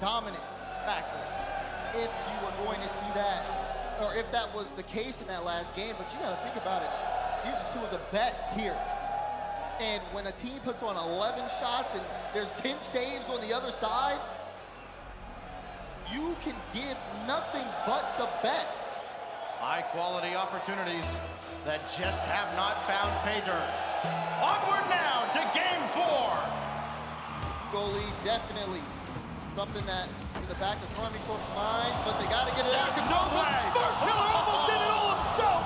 dominance factor if you were going to see that, or if that was the case in that last game. But you gotta think about it. These are two of the best here. And when a team puts on 11 shots and there's 10 saves on the other side, you can give nothing but the best. High quality opportunities that just have not found pay dirt. Onward now to game 4. Goalie, definitely something that in the back of Karmine Corp's minds, but they got to get it out of control. No way. First killer almost did it all himself.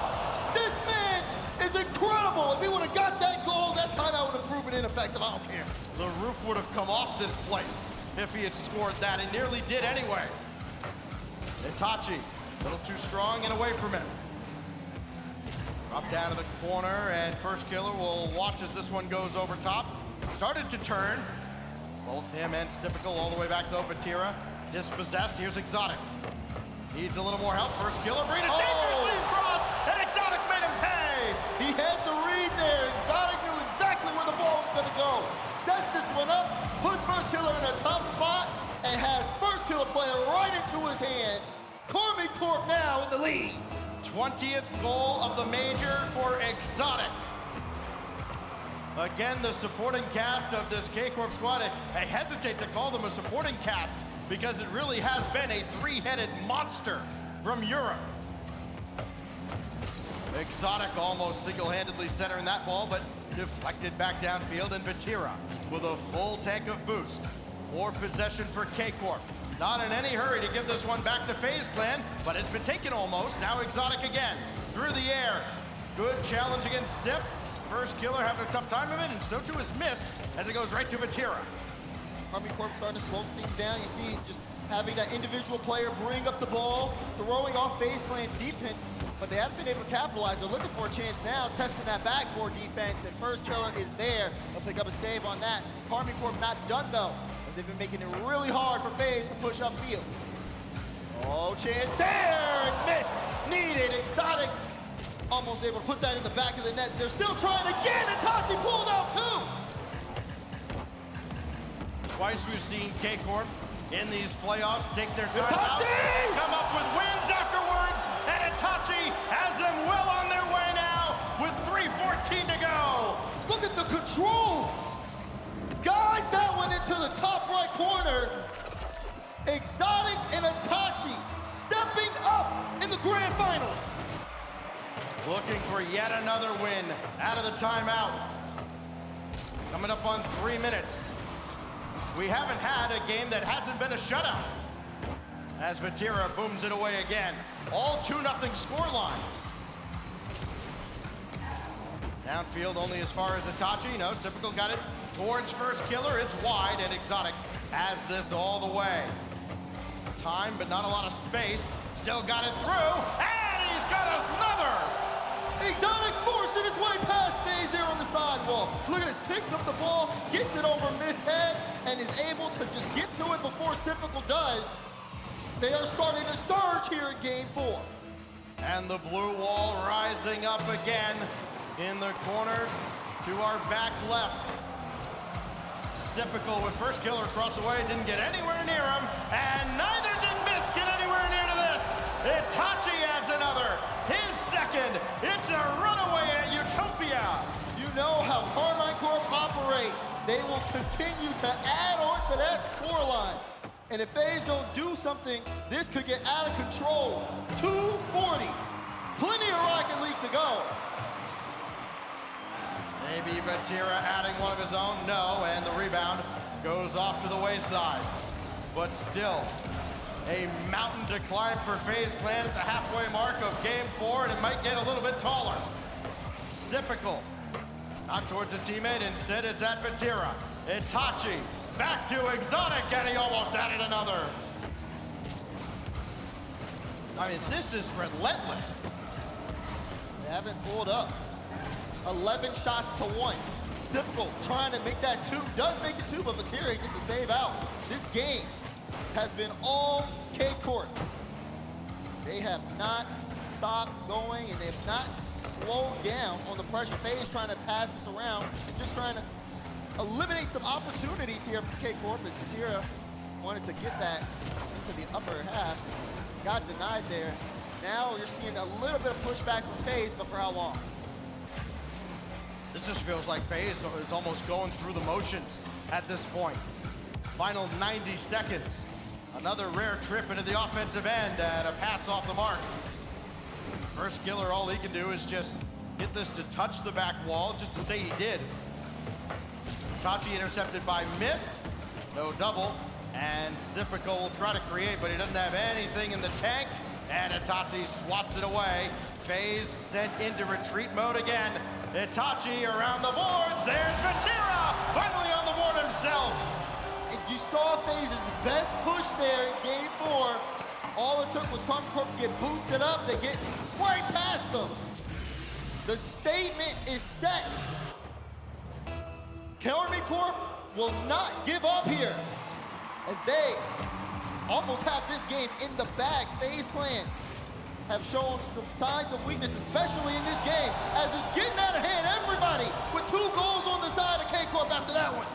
This man is incredible. If he would have got that goal, that timeout would have proven ineffective. I don't care. The roof would have come off this place if he had scored that. He nearly did anyways. Itachi, a little too strong and away from him. Drop down to the corner, and first killer will watch as this one goes over top. Started to turn. Both him and Typical all the way back though. Vatira dispossessed. Here's Exotic. Needs a little more help. First killer, read it dangerously across, and Exotic made him pay. He had the read there. Exotic knew exactly where the ball was going to go. Sets this one up, puts first killer in a tough spot, and has first killer player right into his hands. Karmine Corp now in the lead. 20th goal of the major for Exotic. Again, the supporting cast of this K-Corp squad, I hesitate to call them a supporting cast because it really has been a three-headed monster from Europe. Exotic almost single-handedly centering that ball, but deflected back downfield, and Vatira with a full tank of boost. More possession for K-Corp. Not in any hurry to give this one back to FaZe Clan, but it's been taken almost. Now Exotic again, through the air. Good challenge against Stiff. First killer having a tough time of it, and so too is missed as it goes right to Vatira. Karmine Corp starting to slow things down. You see just having that individual player bring up the ball, throwing off FaZe Clan's defense, but they haven't been able to capitalize. They're looking for a chance now, testing that backboard defense, and first killer is there. They'll pick up a save on that. Karmine Corp not done though, as they've been making it really hard for FaZe to push upfield. Oh, chance there, and missed. Needed. Exotic almost able to put that in the back of the net. They're still trying again, and Tachi pulled out too. Twice we've seen K-Corp in these playoffs take their time out and come up with wins afterwards, and Itachi has them well on their way now with 3:14 to go. Look at the control. Guides that one into the top right corner. Exotic and Itachi stepping up in the grand finals. Looking for yet another win out of the timeout. Coming up on 3 minutes. We haven't had a game that hasn't been a shutout. As Vatira booms it away again. All 2-0 score lines. Downfield only as far as Itachi. No, Typical got it towards first killer. It's wide, and Exotic has this all the way. Time, but not a lot of space. Still got it through, and he's got another! Exotic forcing his way past FaZe there on the sidewall. Look at this, picks up the ball, gets it over Miss Head, and is able to just get to it before Typical does. They are starting to surge here in game 4. And the blue wall rising up again in the corner to our back left. Typical with first killer across the way, didn't get anywhere near him, and neither did Miss get anywhere near to this. Itachi adds another, his second. It's a runaway at Utopia. You know how Karmine Corp operate. They will continue to add on to that scoreline. And if FaZe don't do something, this could get out of control. 2:40. Plenty of Rocket League to go. Maybe Vatira adding one of his own, no, and the rebound goes off to the wayside. But still, a mountain to climb for FaZe Clan at the halfway mark of game 4, and it might get a little bit taller. Typical. Not towards a teammate, instead it's at Vatira. Itachi, back to Exotic, and he almost added another. I mean, this is relentless. They haven't pulled up. 11 shots to 1. Typical trying to make that 2. Does make it 2, but Vatira gets the save out. This game has been all K-Corp. They have not stopped going, and they have not slowed down on the pressure. FaZe trying to pass this around, just trying to eliminate some opportunities here for K-Corp as Vatira wanted to get that into the upper half. Got denied there. Now you're seeing a little bit of pushback from FaZe, but for how long? This just feels like FaZe is almost going through the motions at this point. Final 90 seconds. Another rare trip into the offensive end and a pass off the mark. First killer, all he can do is just get this to touch the back wall, just to say he did. Tachi intercepted by Mist, no double, and Zipico will try to create, but he doesn't have anything in the tank, and Itachi swats it away. FaZe sent into retreat mode again. Itachi around the boards, there's Vatira, finally on the board himself. And you saw FaZe's best push there in game 4. All it took was Corp to get boosted up, they get right past them. The statement is set. Karmine Corp will not give up here as they almost have this game in the bag. FaZe Clan have shown some signs of weakness, especially in this game, as it's getting out of hand. Everybody with 2 goals on the side of K-Corp after that one.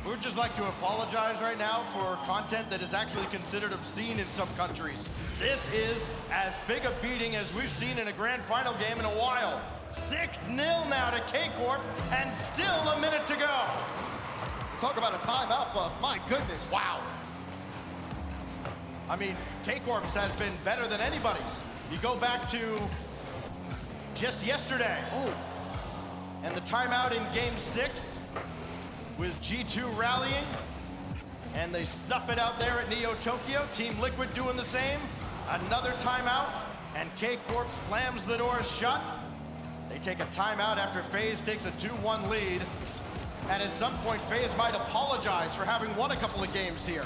We would just like to apologize right now for content that is actually considered obscene in some countries. This is as big a beating as we've seen in a grand final game in a while. 6-0 now to K-Corp, and still a minute to go. Talk about a timeout, Buff. My goodness. Wow. I mean, K-Corp's has been better than anybody's. You go back to just yesterday. Oh. And the timeout in game 6 with G2 rallying. And they stuff it out there at Neo Tokyo. Team Liquid doing the same. Another timeout, and K-Corp slams the doors shut. They take a timeout after FaZe takes a 2-1 lead. And at some point, FaZe might apologize for having won a couple of games here.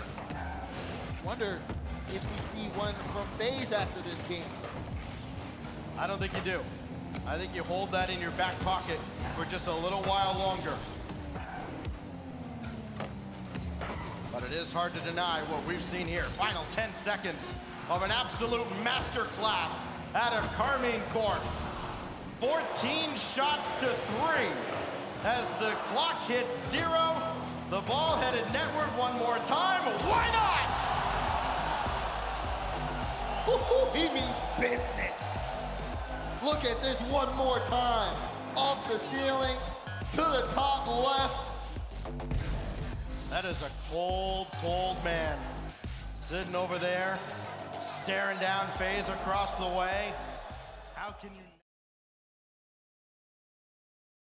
Wonder if we see one from FaZe after this game. I don't think you do. I think you hold that in your back pocket for just a little while longer. But it is hard to deny what we've seen here. Final 10 seconds of an absolute masterclass out of Karmine Corp. 14 shots to 3. As the clock hits 0, the ball headed netward one more time. Why not? He means business. Look at this one more time. Off the ceiling, to the top left. That is a cold, cold man. Sitting over there, staring down FaZe across the way. How can you